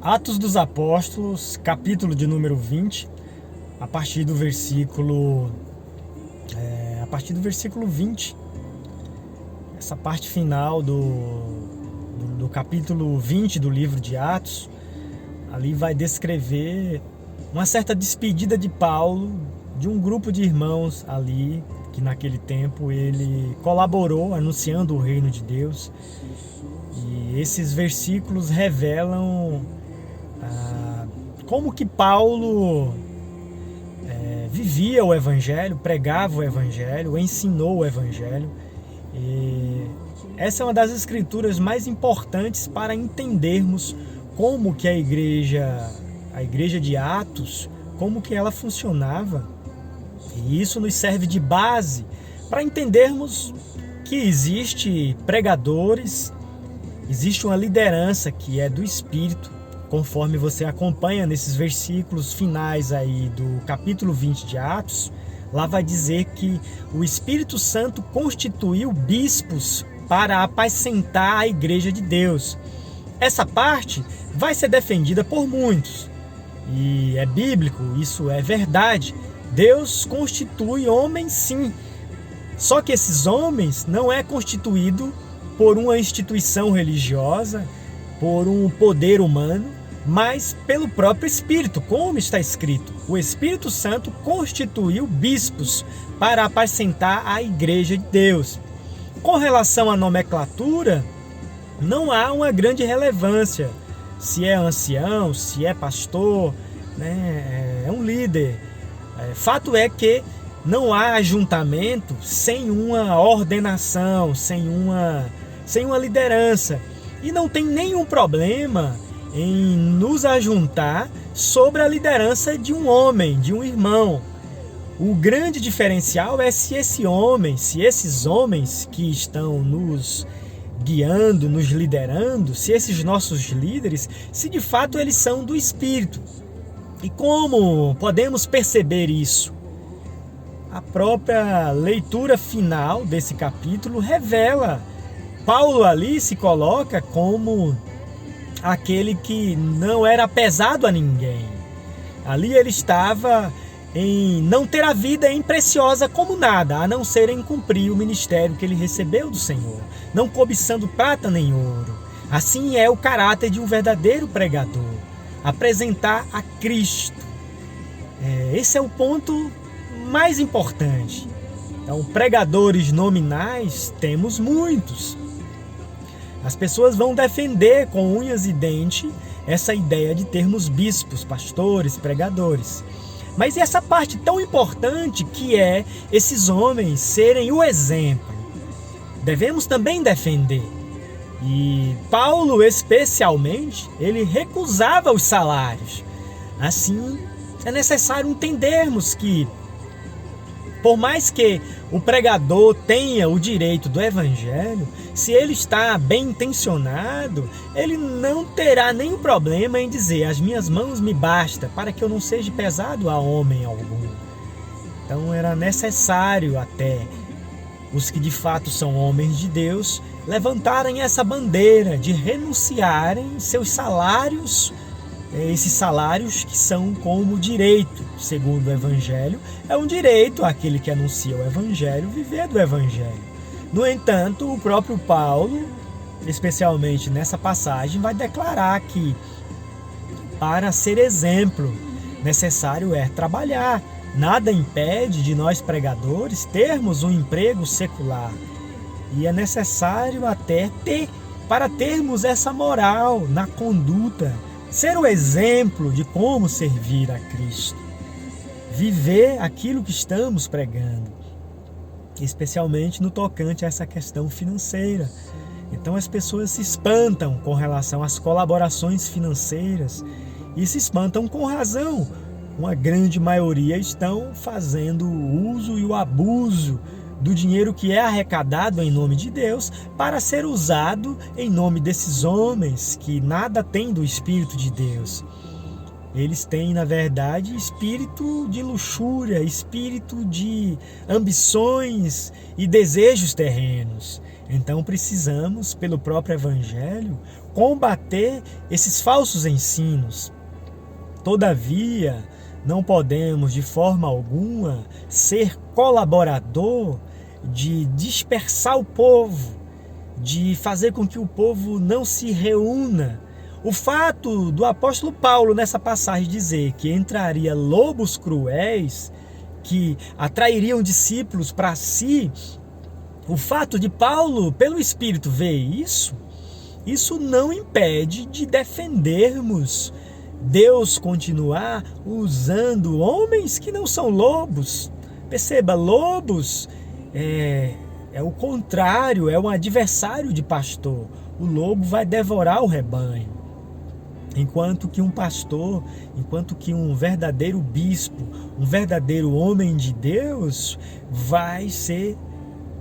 Atos dos Apóstolos, capítulo de número 20, a partir do versículo 20, essa parte final do capítulo 20 do livro de Atos, ali vai descrever uma certa despedida de Paulo de um grupo de irmãos ali, que naquele tempo ele colaborou anunciando o reino de Deus. E esses versículos revelam como que Paulo vivia o Evangelho, pregava o Evangelho, ensinou o Evangelho. E essa é uma das escrituras mais importantes para entendermos como que a igreja de Atos, como que ela funcionava. E isso nos serve de base para entendermos que existe pregadores, existe uma liderança que é do Espírito, conforme você acompanha nesses versículos finais aí do capítulo 20 de Atos. Lá vai dizer que o Espírito Santo constituiu bispos para apacentar a igreja de Deus. Essa parte vai ser defendida por muitos. E é bíblico, isso é verdade. Deus constitui homens, sim. Só que esses homens não é constituído por uma instituição religiosa, por um poder humano, mas pelo próprio Espírito, como está escrito. O Espírito Santo constituiu bispos para apacentar a igreja de Deus. Com relação à nomenclatura, não há uma grande relevância. Se é ancião, se é pastor, né, é um líder. Fato é que não há ajuntamento sem uma ordenação, sem uma liderança. E não tem nenhum problema em nos ajuntar sobre a liderança de um homem, de um irmão. O grande diferencial é se esses homens que estão nos guiando, nos liderando, se esses nossos líderes, se de fato eles são do Espírito. E como podemos perceber isso? A própria leitura final desse capítulo revela. Paulo ali se coloca como aquele que não era pesado a ninguém. Ali ele estava em não ter a vida preciosa como nada, a não ser em cumprir o ministério que ele recebeu do Senhor, não cobiçando prata nem ouro. Assim é o caráter de um verdadeiro pregador, apresentar a Cristo. Esse é o ponto mais importante. Então, pregadores nominais temos muitos. As pessoas vão defender com unhas e dentes essa ideia de termos bispos, pastores, pregadores. Mas e essa parte tão importante que é esses homens serem o exemplo? Devemos também defender. E Paulo, especialmente, ele recusava os salários. Assim, é necessário entendermos que, por mais que o pregador tenha o direito do evangelho, se ele está bem intencionado, ele não terá nenhum problema em dizer: as minhas mãos me bastam, para que eu não seja pesado a homem algum. Então era necessário até os que de fato são homens de Deus levantarem essa bandeira de renunciarem seus salários, esses salários que são como direito, segundo o Evangelho. É um direito àquele que anuncia o Evangelho viver do Evangelho. No entanto, o próprio Paulo, especialmente nessa passagem, vai declarar que para ser exemplo, necessário é trabalhar. Nada impede de nós pregadores termos um emprego secular. E é necessário até para termos essa moral na conduta, ser o exemplo de como servir a Cristo. Viver aquilo que estamos pregando, especialmente no tocante a essa questão financeira. Então as pessoas se espantam com relação às colaborações financeiras e se espantam com razão. Uma grande maioria estão fazendo o uso e o abuso do dinheiro que é arrecadado em nome de Deus para ser usado em nome desses homens que nada têm do Espírito de Deus. eles têm, na verdade, espírito de luxúria, espírito de ambições e desejos terrenos. Então precisamos, pelo próprio Evangelho, combater esses falsos ensinos. Todavia, não podemos de forma alguma ser colaborador de dispersar o povo, de fazer com que o povo não se reúna. O fato do apóstolo Paulo nessa passagem dizer que entraria lobos cruéis que atrairiam discípulos para si, o fato de Paulo, pelo Espírito, ver isso não impede de defendermos Deus continuar usando homens que não são lobos. Perceba, lobos é o contrário, é um adversário de pastor. O lobo vai devorar o rebanho. Enquanto que um pastor, enquanto que um verdadeiro bispo, um verdadeiro homem de Deus, vai ser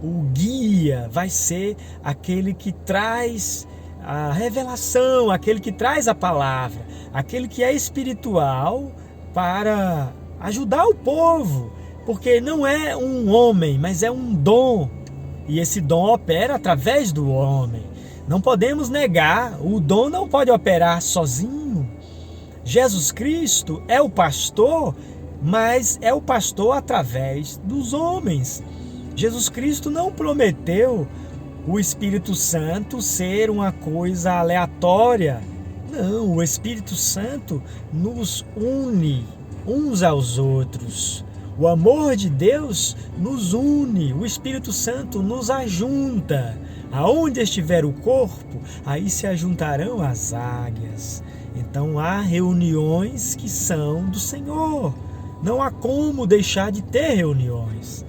o guia, vai ser aquele que traz a revelação, aquele que traz a palavra, aquele que é espiritual para ajudar o povo, porque não é um homem, mas é um dom, e esse dom opera através do homem. Não podemos negar, o dom não pode operar sozinho. Jesus Cristo é o pastor, mas é o pastor através dos homens. Jesus Cristo não prometeu o Espírito Santo ser uma coisa aleatória. Não, o Espírito Santo nos une uns aos outros. O amor de Deus nos une, o Espírito Santo nos ajunta. Aonde estiver o corpo, aí se ajuntarão as águias. Então há reuniões que são do Senhor. Não há como deixar de ter reuniões.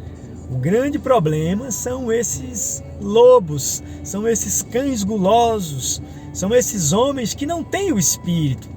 O grande problema são esses lobos, são esses cães gulosos, são esses homens que não têm o Espírito.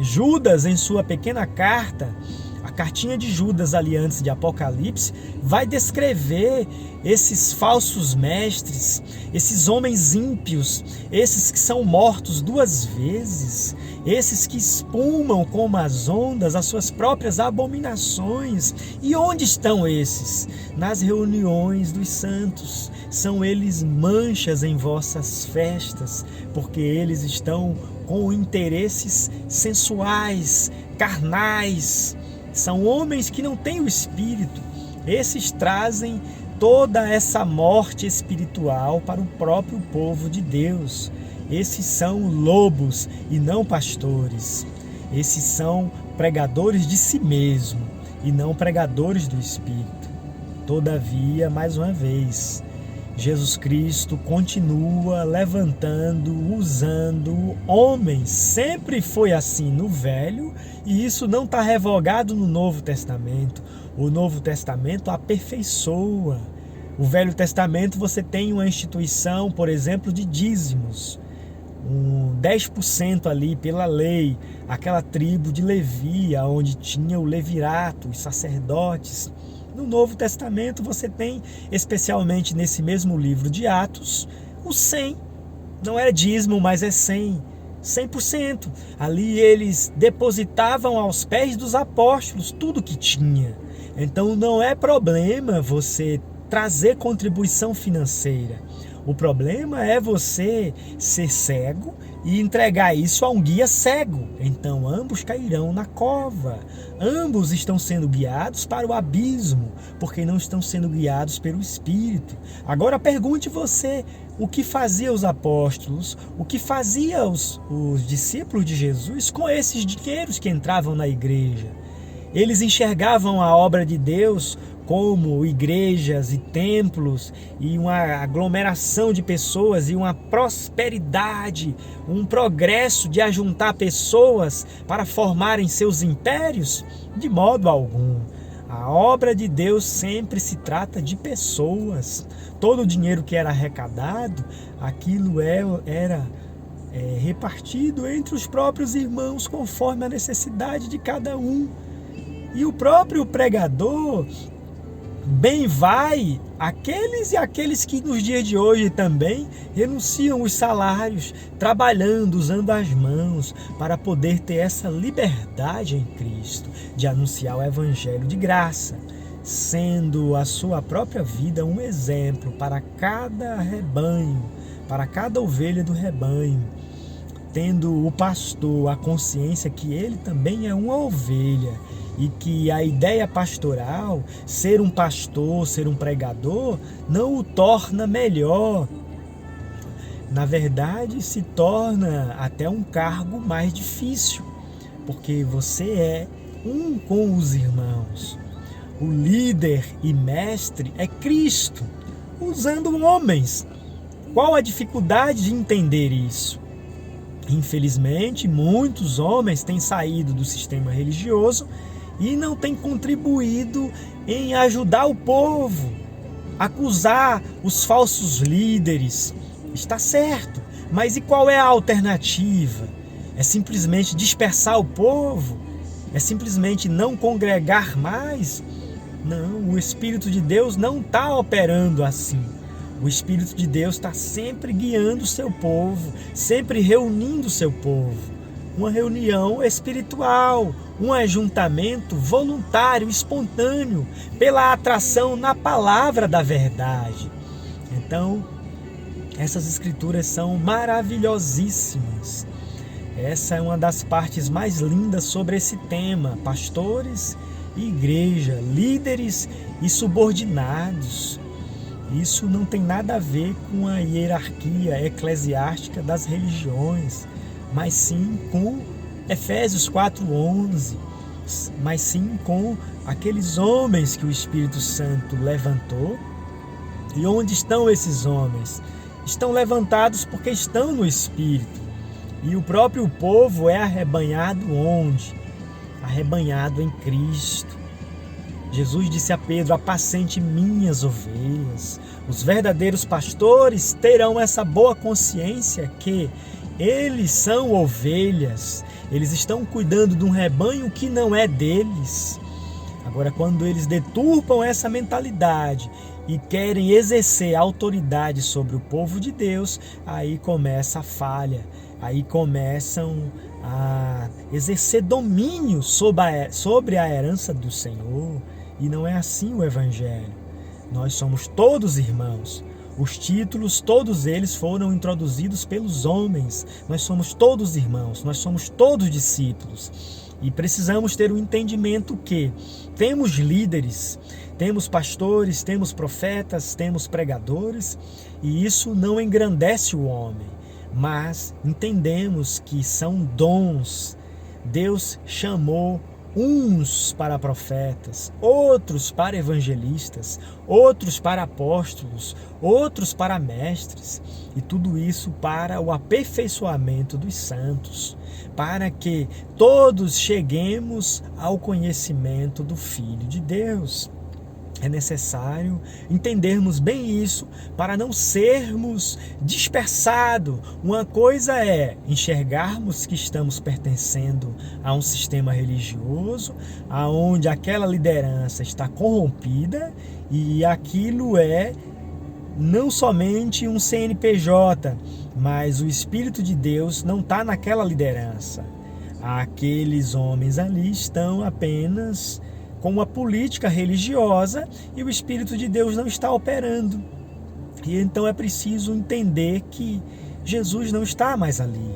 Judas, em sua pequena carta, a cartinha de Judas ali antes de Apocalipse, vai descrever esses falsos mestres, esses homens ímpios, esses que são mortos 2 vezes, esses que espumam como as ondas as suas próprias abominações. E onde estão esses? Nas reuniões dos santos. São eles manchas em vossas festas, porque eles estão com interesses sensuais, carnais. São homens que não têm o Espírito. Esses trazem toda essa morte espiritual para o próprio povo de Deus. Esses são lobos e não pastores. Esses são pregadores de si mesmo e não pregadores do Espírito. Todavia, mais uma vez, Jesus Cristo continua levantando, usando homens. Sempre foi assim no Velho e isso não está revogado no Novo Testamento. O Novo Testamento aperfeiçoa. O Velho Testamento você tem uma instituição, por exemplo, de dízimos. 10% ali pela lei, aquela tribo de Levi, onde tinha o levirato, os sacerdotes. No Novo Testamento você tem, especialmente nesse mesmo livro de Atos, o 100. Não é dízimo, mas é 100%. Ali eles depositavam aos pés dos apóstolos tudo que tinha. Então não é problema você trazer contribuição financeira. O problema é você ser cego e entregar isso a um guia cego. Então ambos cairão na cova. Ambos estão sendo guiados para o abismo, porque não estão sendo guiados pelo Espírito. Agora pergunte você, o que faziam os apóstolos, o que faziam os discípulos de Jesus com esses dinheiros que entravam na igreja? Eles enxergavam a obra de Deus como igrejas e templos e uma aglomeração de pessoas e uma prosperidade, um progresso de ajuntar pessoas para formarem seus impérios? De modo algum. A obra de Deus sempre se trata de pessoas. Todo o dinheiro que era arrecadado, aquilo era repartido entre os próprios irmãos conforme a necessidade de cada um. E o próprio pregador bem vai aqueles que nos dias de hoje também renunciam os salários, trabalhando, usando as mãos para poder ter essa liberdade em Cristo de anunciar o evangelho de graça, sendo a sua própria vida um exemplo para cada rebanho, para cada ovelha do rebanho, tendo o pastor a consciência que ele também é uma ovelha e que a ideia pastoral, ser um pastor, ser um pregador, não o torna melhor. Na verdade, se torna até um cargo mais difícil, porque você é um com os irmãos. O líder e mestre é Cristo, usando homens. Qual a dificuldade de entender isso? Infelizmente, muitos homens têm saído do sistema religioso e não têm contribuído em ajudar o povo, acusar os falsos líderes. Está certo, mas e qual é a alternativa? É simplesmente dispersar o povo? É simplesmente não congregar mais? Não, o Espírito de Deus não está operando assim. O Espírito de Deus está sempre guiando o seu povo, sempre reunindo o seu povo. Uma reunião espiritual, um ajuntamento voluntário, espontâneo, pela atração na palavra da verdade. Então, essas escrituras são maravilhosíssimas. Essa é uma das partes mais lindas sobre esse tema: pastores e igreja, líderes e subordinados. Isso não tem nada a ver com a hierarquia eclesiástica das religiões, mas sim com Efésios 4:11, mas sim com aqueles homens que o Espírito Santo levantou. E onde estão esses homens? Estão levantados porque estão no Espírito. E o próprio povo é arrebanhado onde? Arrebanhado em Cristo. Jesus disse a Pedro: apacente minhas ovelhas. Os verdadeiros pastores terão essa boa consciência que eles são ovelhas. Eles estão cuidando de um rebanho que não é deles. Agora, quando eles deturpam essa mentalidade e querem exercer autoridade sobre o povo de Deus, aí começa a falha. Aí começam a exercer domínio sobre a herança do Senhor. E não é assim o Evangelho. Nós somos todos irmãos. Os títulos, todos eles foram introduzidos pelos homens. Nós somos todos irmãos, nós somos todos discípulos. E precisamos ter o entendimento que temos líderes, temos pastores, temos profetas, temos pregadores, e isso não engrandece o homem, mas entendemos que são dons. Deus chamou uns para profetas, outros para evangelistas, outros para apóstolos, outros para mestres, e tudo isso para o aperfeiçoamento dos santos, para que todos cheguemos ao conhecimento do Filho de Deus. É necessário entendermos bem isso para não sermos dispersados. Uma coisa é enxergarmos que estamos pertencendo a um sistema religioso, aonde aquela liderança está corrompida, e aquilo é não somente um CNPJ, mas o Espírito de Deus não está naquela liderança. Aqueles homens ali estão apenas com uma política religiosa e o Espírito de Deus não está operando. E então é preciso entender que Jesus não está mais ali.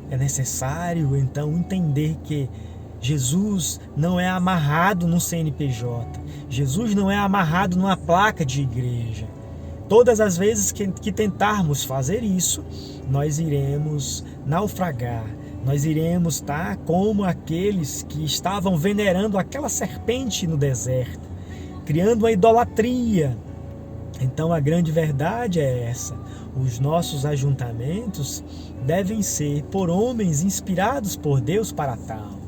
É necessário então entender que Jesus não é amarrado num CNPJ. Jesus não é amarrado numa placa de igreja. Todas as vezes que tentarmos fazer isso, nós iremos naufragar. Nós iremos estar como aqueles que estavam venerando aquela serpente no deserto, criando uma idolatria. Então a grande verdade é essa: os nossos ajuntamentos devem ser por homens inspirados por Deus para tal.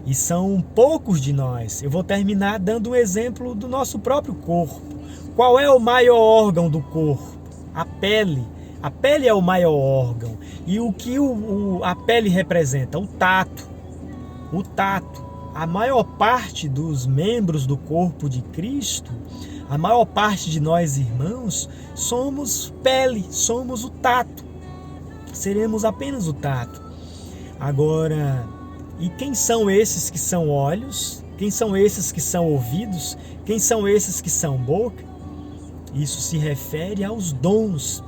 E são poucos de nós. Eu vou terminar dando um exemplo do nosso próprio corpo. Qual é o maior órgão do corpo? A pele. A pele é o maior órgão. E o que a pele representa? O tato. O tato. A maior parte dos membros do corpo de Cristo, A maior parte de nós, irmãos, somos pele, somos o tato. Seremos apenas o tato. Agora, e quem são esses que são olhos? Quem são esses que são ouvidos? Quem são esses que são boca? Isso se refere aos dons.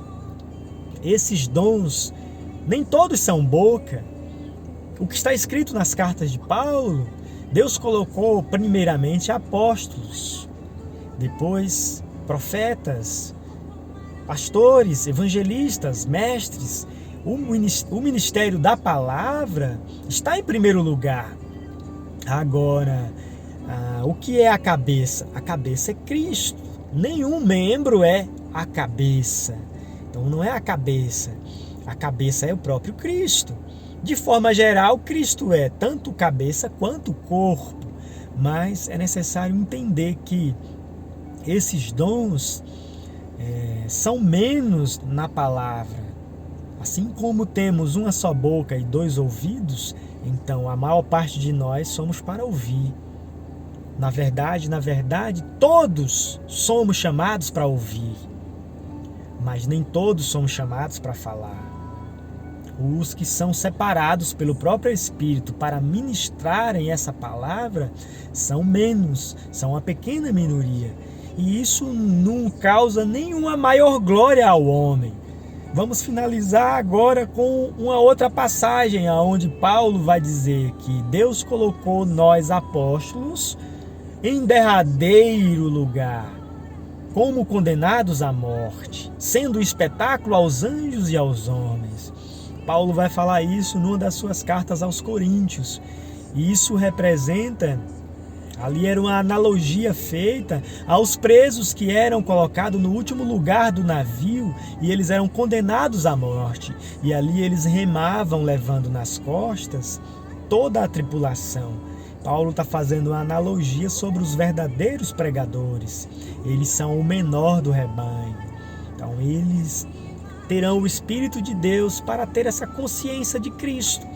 Esses dons, nem todos são boca. O que está escrito nas cartas de Paulo, Deus colocou primeiramente apóstolos, depois profetas, pastores, evangelistas, mestres. O ministério da palavra está em primeiro lugar. Agora, o que é a cabeça? A cabeça é Cristo. Nenhum membro é a cabeça. Então não é a cabeça é o próprio Cristo. De forma geral, Cristo é tanto cabeça quanto corpo. Mas é necessário entender que esses dons são menos na palavra. Assim como temos uma só boca e 2 ouvidos, então a maior parte de nós somos para ouvir. Na verdade, todos somos chamados para ouvir, mas nem todos somos chamados para falar. Os que são separados pelo próprio Espírito para ministrarem essa palavra são menos, são uma pequena minoria. E isso não causa nenhuma maior glória ao homem. Vamos finalizar agora com uma outra passagem, onde Paulo vai dizer que Deus colocou nós apóstolos em derradeiro lugar, como condenados à morte, sendo um espetáculo aos anjos e aos homens. Paulo vai falar isso numa das suas cartas aos Coríntios. E isso representa, ali era uma analogia feita aos presos que eram colocados no último lugar do navio e eles eram condenados à morte. E ali eles remavam levando nas costas toda a tripulação. Paulo está fazendo uma analogia sobre os verdadeiros pregadores. Eles são o menor do rebanho. Então eles terão o Espírito de Deus para ter essa consciência de Cristo,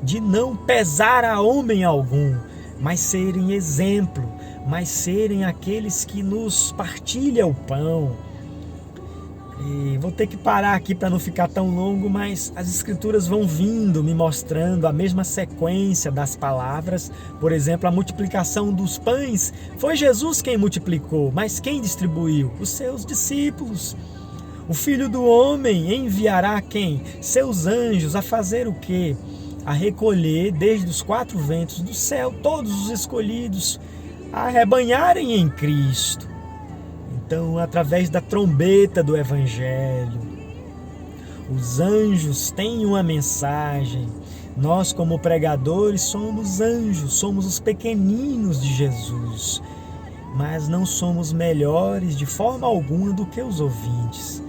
de não pesar a homem algum, mas serem exemplo, mas serem aqueles que nos partilham o pão. E vou ter que parar aqui para não ficar tão longo, mas as Escrituras vão vindo, me mostrando a mesma sequência das palavras. Por exemplo, a multiplicação dos pães, foi Jesus quem multiplicou, mas quem distribuiu? Os seus discípulos. O Filho do Homem enviará quem? Seus anjos a fazer o quê? A recolher desde os 4 ventos do céu todos os escolhidos a rebanharem em Cristo. Então, através da trombeta do Evangelho, os anjos têm uma mensagem. Nós, como pregadores, somos anjos, somos os pequeninos de Jesus, mas não somos melhores de forma alguma do que os ouvintes.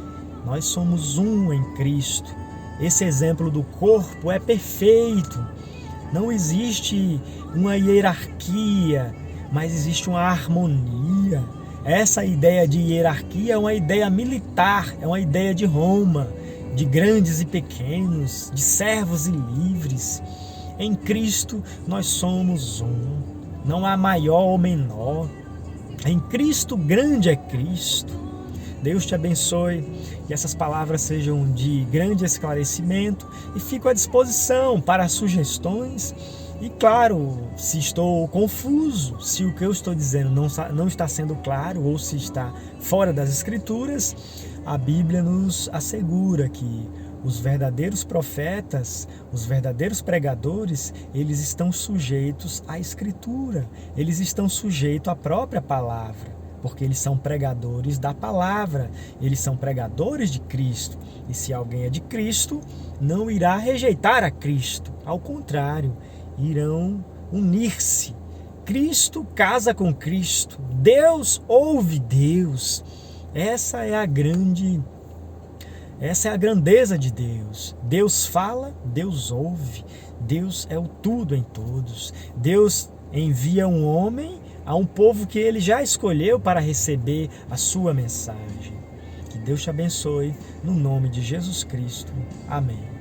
Nós somos um em Cristo. Esse exemplo do corpo é perfeito. Não existe uma hierarquia, mas existe uma harmonia. Essa ideia de hierarquia é uma ideia militar, é uma ideia de Roma, de grandes e pequenos, de servos e livres. Em Cristo nós somos um. Não há maior ou menor. Em Cristo grande é Cristo. Deus te abençoe, que essas palavras sejam de grande esclarecimento e fico à disposição para sugestões. E claro, se estou confuso, se o que eu estou dizendo não está sendo claro ou se está fora das Escrituras, a Bíblia nos assegura que os verdadeiros profetas, os verdadeiros pregadores, eles estão sujeitos à Escritura, eles estão sujeitos à própria palavra. Porque eles são pregadores da palavra, eles são pregadores de Cristo. E se alguém é de Cristo, não irá rejeitar a Cristo. Ao contrário, irão unir-se. Cristo casa com Cristo. Deus ouve Deus. Essa é a grandeza de Deus. Deus fala, Deus ouve. Deus é o tudo em todos. Deus envia um homem a um povo que ele já escolheu para receber a sua mensagem. Que Deus te abençoe, no nome de Jesus Cristo. Amém.